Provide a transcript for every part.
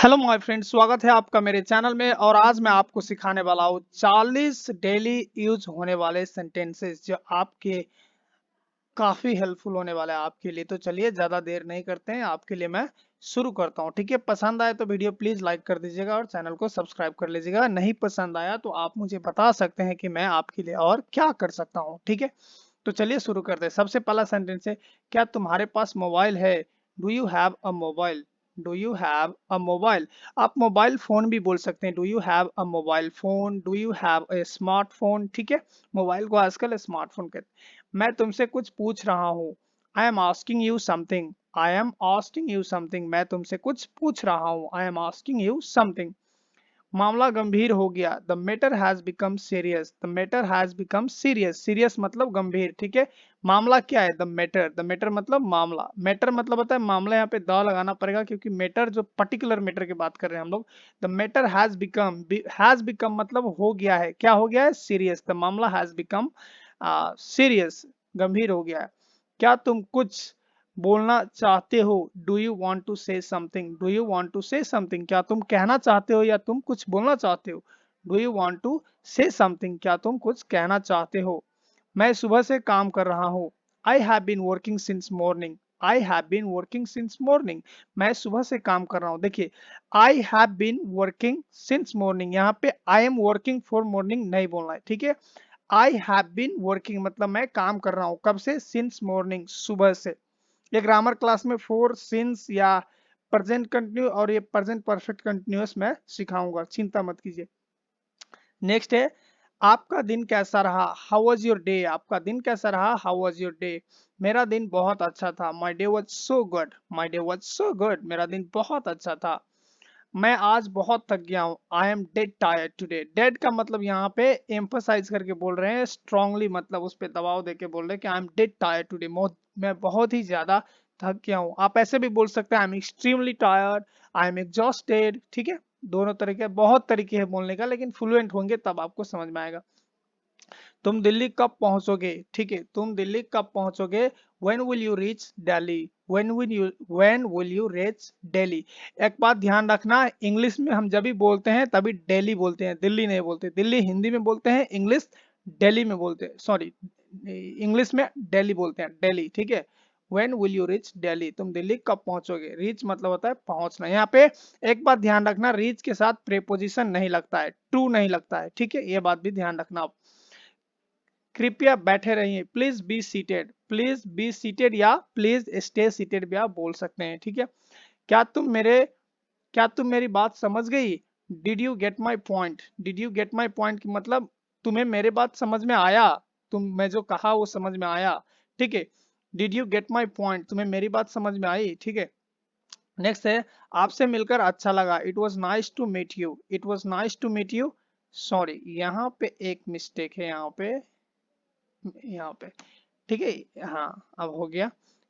Hello my friend, स्वागत है आपका मेरे चैनल में। और आज मैं आपको सिखाने वाला हूँ 40 डेली यूज होने वाले सेंटेंसेस जो आपके काफी हेल्पफुल होने वाले हैं आपके लिए। तो चलिए ज्यादा देर नहीं करते हैं, आपके लिए मैं शुरू करता हूँ। ठीक है, पसंद आए तो वीडियो प्लीज लाइक कर दीजिएगा और चैनल को सब्सक्राइब कर लीजिएगा। नहीं पसंद आया तो आप मुझे बता सकते हैं कि मैं आपके लिए और क्या कर सकता हूँ। ठीक है, तो चलिए शुरू करते हैं। सबसे पहला सेंटेंस है, क्या तुम्हारे पास मोबाइल है? Do you have a mobile? Do you have a mobile? आप मोबाइल फोन भी बोल सकते हैं। Do you have a mobile phone? Do you have a smartphone? ठीक है, मोबाइल को आजकल स्मार्टफोन कहते हैं। मैं तुमसे कुछ पूछ रहा हूँ। I am asking you something. I am asking you something. मैं तुमसे कुछ पूछ रहा हूँ। I am asking you something. मामला गंभीर हो गया। The matter has become serious. The matter has become serious. Serious मतलब गंभीर। ठीक है, मामला क्या है? The matter. द मैटर मतलब मामला। मैटर मतलब होता है मामला। यहाँ पे द लगाना पड़ेगा क्योंकि मैटर जो पर्टिकुलर मैटर की बात कर रहे हैं हम लोग। द मैटर हैज बिकम मतलब हो गया है। क्या हो गया है? सीरियस। द मामला हैज बिकम सीरियस, गंभीर हो गया है। क्या तुम कुछ बोलना चाहते हो? Do you want to say something? Do you want to say something? क्या तुम कहना चाहते हो या तुम कुछ बोलना चाहते हो? Do you want to say something? क्या तुम कुछ कहना चाहते हो? मैं सुबह से काम कर रहा हूँ। I have been working since morning. I have been working since morning. मैं सुबह से काम कर रहा हूँ। देखिए, I have been working since morning, यहाँ पे I am working for morning नहीं बोलना है। ठीक है, आई हैव बीन वर्किंग मतलब मैं काम कर रहा हूँ। कब से? सिंस मॉर्निंग, सुबह से। ये ग्रामर क्लास में फोर सिंस या प्रेजेंट कंटिन्यू और ये प्रेजेंट परफेक्ट कंटिन्यूअस मैं सिखाऊंगा, चिंता मत कीजिए। नेक्स्ट है, आपका दिन कैसा रहा? How was your day? आपका दिन कैसा रहा? How was your day? मेरा दिन बहुत अच्छा था। My day was so good. My day was so good. मेरा दिन बहुत अच्छा था। मैं आज बहुत थक गया हूँ। I am dead tired today. Dead का मतलब यहाँ पे एम्फोसाइज करके बोल रहे हैं, स्ट्रांगली मतलब उस पर दबाव देके बोल रहे हैं कि I am dead tired today. मैं बहुत ही ज्यादा थक गया हूँ। आप ऐसे भी बोल सकते हैं, I am extremely tired, I am exhausted. ठीक है, दोनों तरीके, बहुत तरीके हैं बोलने का, लेकिन फ्लुएंट होंगे तब आपको समझ में आएगा। तुम दिल्ली कब पहुंचोगे? ठीक है, तुम दिल्ली कब पहुंचोगे? When will you reach Delhi? When will you reach Delhi? एक बात ध्यान रखना, इंग्लिश में हम जब भी बोलते हैं तभी दिल्ली बोलते हैं, दिल्ली नहीं बोलते। दिल्ली हिंदी में बोलते हैं, इंग्लिश दिल्ली में बोलते हैं, सॉरी इंग्लिश में दिल्ली बोलते हैं, दिल्ली। ठीक है, When will you reach Delhi? तुम दिल्ली कब पहुंचोगे? रीच मतलब होता है पहुंचना। यहाँ पे एक बात ध्यान रखना, रीच के साथ प्रेपोजिशन नहीं लगता है, टू नहीं लगता है। ठीक है, ये बात भी ध्यान रखना आप। कृपया बैठे रहिए। Please be seated. Please be seated या प्लीज स्टे सीटेड भी आप बोल सकते हैं। ठीक है, क्या तुम मेरे क्या तुम मेरी बात समझ गई? Did you get my point? Did you get my point की मतलब तुम्हें मेरे बात समझ में आया? तुम मैं जो कहा वो समझ में आया? ठीक है, did you get my point, तुम्हें मेरी बात समझ में आई? ठीक है, नेक्स्ट है, आपसे मिलकर अच्छा लगा। It was nice to meet you. It was nice to meet you. Sorry, यहाँ पे एक मिस्टेक है, यहाँ पे ठीक है, हाँ अब हो गया।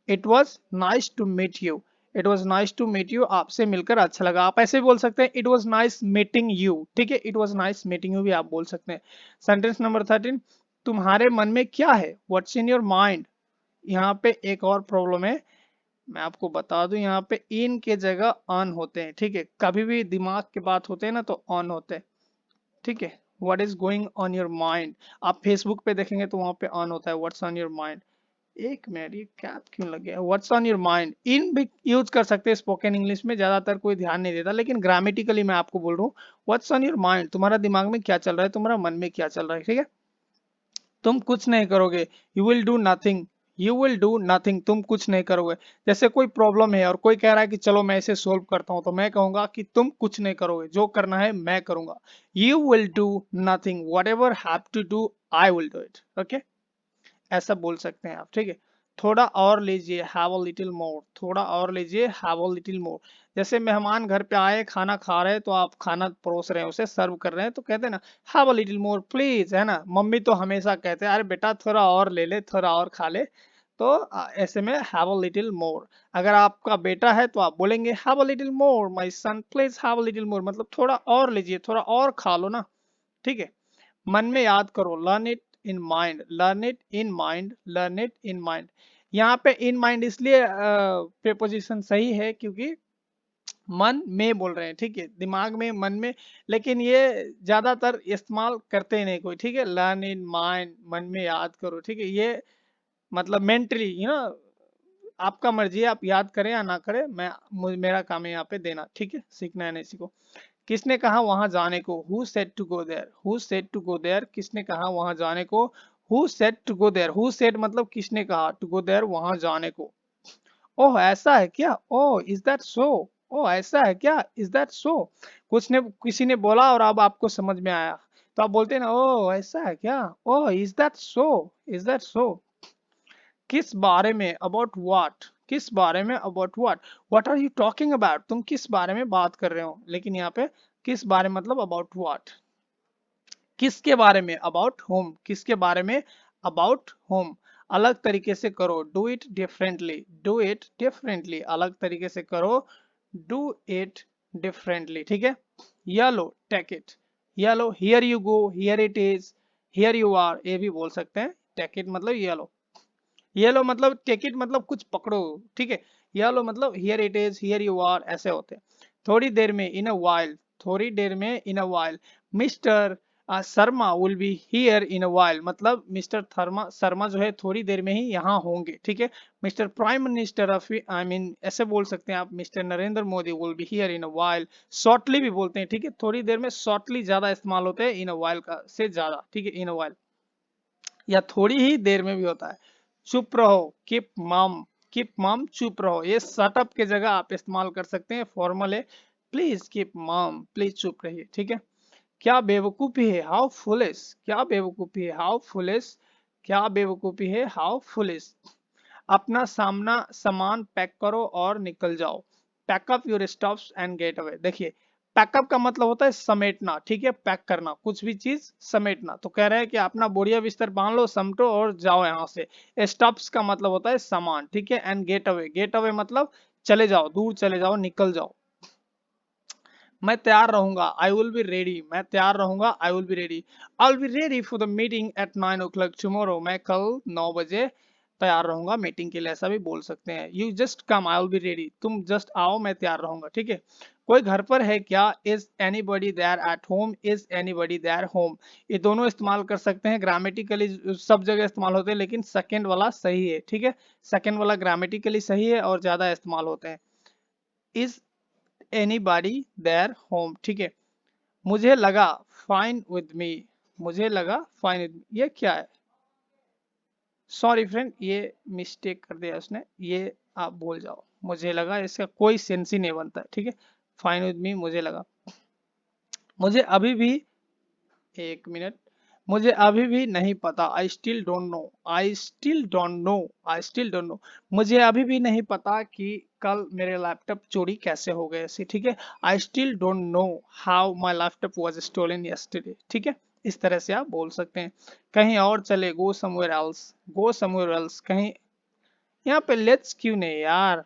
It was nice to meet you. It was nice to meet you, आपसे मिलकर अच्छा लगा। आप ऐसे भी बोल सकते हैं, it was nice meeting you. ठीक है, it was nice meeting you भी आप बोल सकते हैं। सेंटेंस नंबर 13, तुम्हारे मन में क्या है? What's in your mind? यहाँ पे एक और प्रॉब्लम है, मैं आपको बता दूं, यहाँ पे इन के जगह ऑन होते हैं। ठीक है, कभी भी दिमाग की बात होते हैं ना तो ऑन होते हैं। ठीक है, what is going on your mind? आप फेसबुक पे देखेंगे तो वहां पे ऑन होता है व्हाट्स ऑन योर माइंड। एक मिनट, ये कैप क्यों लग गया? What's on your mind in भी यूज कर सकते हैं स्पोकन इंग्लिश में, ज्यादातर कोई ध्यान नहीं देता, लेकिन ग्रामेटिकली मैं आपको बोल रहा हूँ व्हाट्स ऑन योर माइंड, तुम्हारा दिमाग में क्या चल रहा है, तुम्हारा मन में क्या चल रहा है। ठीक है, तुम कुछ नहीं करोगे। You will do nothing. You will do nothing, तुम कुछ नहीं करोगे। जैसे कोई प्रॉब्लम है और कोई कह रहा है कि चलो मैं इसे सोल्व करता हूं, तो मैं कहूंगा कि तुम कुछ नहीं करोगे, जो करना है मैं करूंगा। You will do nothing, whatever have to do I will do it. Okay, ऐसा बोल सकते हैं आप। ठीक है, थोड़ा और लीजिए, हैव अ लिटिल मोर। थोड़ा और लीजिए, हैव अ लिटिल मोर। जैसे मेहमान घर पे आए, खाना खा रहे हैं, तो आप खाना परोस रहे हैं, उसे सर्व कर रहे हैं, तो कहते हैं ना have a little more please, है ना। मम्मी तो हमेशा कहते हैं अरे बेटा थोड़ा और ले ले, थोड़ा और खा ले। तो ऐसे में हैव अ लिटिल मोर। अगर आपका बेटा है तो आप बोलेंगे have a little more my son, please have a little more, मतलब थोड़ा और लीजिए, थोड़ा और खा लो ना। ठीक है, मन में याद करो, learn it in mind. Learn it in mind. Learn it in mind. यहाँ पे इन माइंड इसलिए प्रेपोजिशन सही है क्योंकि मन में बोल रहे हैं, ठीक है, दिमाग में, मन में, लेकिन ये ज्यादातर इस्तेमाल करते ही नहीं कोई, ठीक है। लर्न इन माइंड, मन में याद करो, ठीक है, ये मतलब मेंटली, आपका मर्जी है, आप याद करें या ना करें, मेरा काम है यहाँ पे देना, ठीक है, सीखना है नहीं सीखो। किसने कहा वहां जाने को, who said to go there, who said to go there, किसने कहा वहां जाने को, who said to go there, who said मतलब किसने कहा, टू गो देयर वहां जाने को। ओह ऐसा है क्या, ओह इज दैट सो, ओह ऐसा है क्या, इज दैट सो, कुछ ने किसी ने बोला और अब आपको समझ में आया, तो आप बोलते हैं ना, ओह ऐसा है क्या, oh is that so, is that so. किस बारे में, अबाउट व्हाट, किस बारे में, about what are you talking about, तुम किस बारे में बात कर रहे हो, लेकिन यहाँ पे किस बारे मतलब अबाउट व्हाट। किसके बारे में, अबाउट होम, किसके बारे में, अबाउट होम। अलग तरीके से करो, do it differently, do it differently, अलग तरीके से करो, डू इट डिफरेंटली, ठीक है। येलो, टेक इट, येलो, here you go, here it is, here you are, ये भी बोल सकते हैं। टेक इट मतलब येलो, येलो मतलब टेक इट मतलब कुछ पकड़ो, ठीक है। येलो मतलब here it is, here you are, ऐसे होते हैं। थोड़ी देर में, इन अ वाइल, थोड़ी देर में, in a while. Mister Sharma will be here in a while, मतलब मिस्टर थर्मा शर्मा जो है थोड़ी देर में ही यहाँ होंगे, ठीक है। Mister prime minister of, I mean ऐसे बोल सकते हैं आप, mister Narendra Modi will be here in a while. Shortly भी बोलते हैं, ठीक है, थोड़ी देर में शॉर्टली ज्यादा इस्तेमाल होते हैं इन अ वाइल का से ज्यादा, ठीक है, इन अ वाइल, या थोड़ी ही देर में भी होता है। चुप रहो, कीप मम, कीप मम, चुप रहो, ये सटअप के जगह आप इस्तेमाल कर सकते हैं, फॉर्मल है। प्लीज कीप मम, प्लीज चुप रहिए, ठीक है। क्या बेवकूफी है, हाउ फुलिश, क्या बेवकूफी है, हाउ फुलिश, क्या बेवकूफी है, हाउ फुलिश। अपना सामना सामान पैक करो और निकल जाओ, pack up your stuffs and get away. देखिए, पैकअप का मतलब होता है समेटना, ठीक है, पैक करना, कुछ भी चीज समेटना, तो कह रहे हैं कि अपना बोरिया बिस्तर बांध लो, समटो और जाओ यहाँ से। स्टफ्स का मतलब होता है सामान, ठीक है, एंड गेट अवे मतलब चले जाओ, दूर चले जाओ, निकल जाओ। मैं तैयार रहूंगा, आई विल बी रेडी, मैं तैयार रहूंगा, I will be ready, I will be ready for the meeting at 9 o'clock tomorrow, मैं कल 9 बजे तैयार रहूंगा मीटिंग के लिए, ऐसा भी बोल सकते हैं। You just come, I will be ready, तुम जस्ट आओ, मैं तैयार रहूंगा, ठीक है। कोई घर पर है क्या, is anybody there at home, is anybody there home, ये दोनों इस्तेमाल कर सकते हैं, ग्रामेटिकली सब जगह इस्तेमाल होते हैं, लेकिन सेकंड वाला सही है, ठीक है, सेकंड वाला ग्रामेटिकली सही है और ज्यादा इस्तेमाल होते हैं। इज एनीबडी देयर होम, ठीक है। मुझे लगा, फाइन विद मी, मुझे लगा फाइन विद मी, ये क्या है, सॉरी फ्रेंड, ये मिस्टेक कर दिया उसने, ये आप भूल जाओ, मुझे लगा, इसका कोई सेंस ही नहीं बनता है, ठीक है। फाइन विद मी, मुझे लगा, मुझे अभी भी, एक मिनट, मुझे अभी भी नहीं पता, आई still don't no, I still don't no, I still don't no, मुझे अभी भी नहीं पता कि कल मेरे लैपटॉप चोरी कैसे हो गए ऐसे, ठीक है। I still don't know how my laptop was stolen yesterday, ठीक है, इस तरह से आप बोल सकते हैं। कहीं और चले, go somewhere else, go somewhere else, कहीं, यहाँ पे लेट्स क्यों नहीं यार,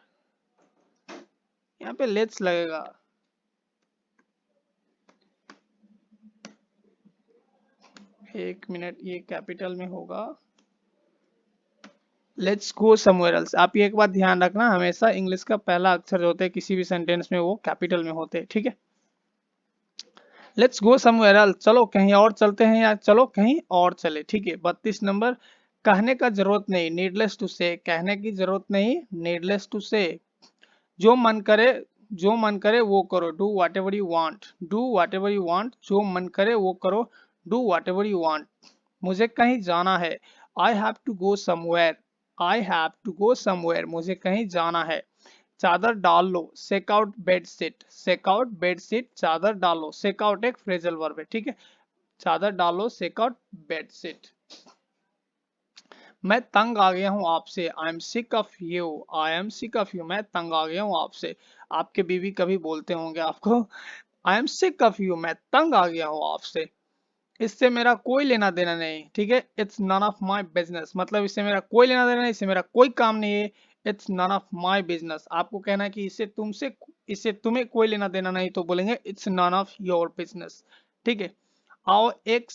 यहाँ पे लेट्स लगेगा, एक मिनट, ये कैपिटल में होगा, लेट्स गो समवेयर एल्स। आप ये एक बात ध्यान रखना, हमेशा इंग्लिश का पहला अक्षर जो होते हैं किसी भी सेंटेंस में वो कैपिटल में होते हैं, ठीक है। लेट्स गो समवेयर एल्स, चलो कहीं और चलते हैं, या चलो कहीं और चले, ठीक है। 32 नंबर, कहने का जरूरत नहीं, नीडलेस टू से, कहने की जरूरत नहीं, नीडलेस टू से। जो मन करे, जो मन करे वो करो, do whatever you want, do whatever you want, जो मन करे वो करो, do whatever you want. मुझे कहीं जाना है, I have to go somewhere, I have to go somewhere, मुझे कहीं जाना है। चादर डाल लो, set out bed sheet, set out bed sheet, चादर डालो, सेक आउट एक फ्रेजल वर्ब है, ठीक है। चादर डालो, सेक आउट बेड शीट। मैं तंग आ गया हूं आपसे, I am sick of you, I am sick of you, मैं तंग आ गया हूं आपसे। आपके बीवी कभी बोलते होंगे आपको, I am sick of you, मैं तंग आ गया हूं आपसे। इससे मेरा कोई लेना देना नहीं, ठीक है, it's none of my business, मतलब इससे मेरा कोई लेना देना नहीं, इससे मेरा कोई काम नहीं है, it's none of my business. आपको कहना है कि इससे तुम्हें कोई लेना देना नहीं, तो बोलेंगे it's none of your business, ठीक है। आओ एक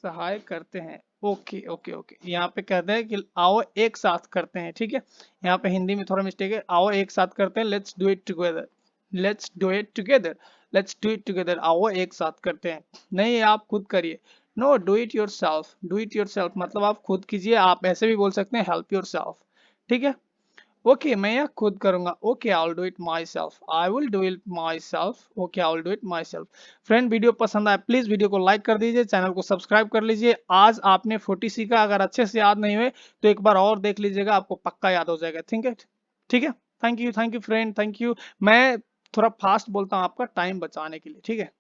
सहाय करते हैं, ओके ओके ओके, यहाँ पे कहते हैं कि आओ एक साथ करते हैं, ठीक है। यहाँ पे हिंदी में थोड़ा मिस्टेक है, आओ एक साथ करते हैं, let's do it together, let's do it together, let's do it together, आओ एक साथ करते हैं। नहीं, आप खुद करिए। No, do it yourself, do it yourself मतलब आप खुद कीजिए। आप ऐसे भी बोल सकते हैं हेल्प योर सेल्फ, ठीक है। ओके, मैं यह खुद करूंगा। Okay, I will do it my self, I will do it my self. Okay, I will do it my self. Friend, video पसंद आए प्लीज वीडियो को लाइक कर दीजिए, चैनल को सब्सक्राइब कर लीजिए। आज आपने 40 सीखा, अगर अच्छे से याद नहीं हुए तो एक बार और देख लीजिएगा, आपको पक्का याद हो जाएगा, ठीक है। ठीक है, thank you friend, thank you. मैं थोड़ा फास्ट बोलता हूँ आपका टाइम बचाने के लिए, ठीक है।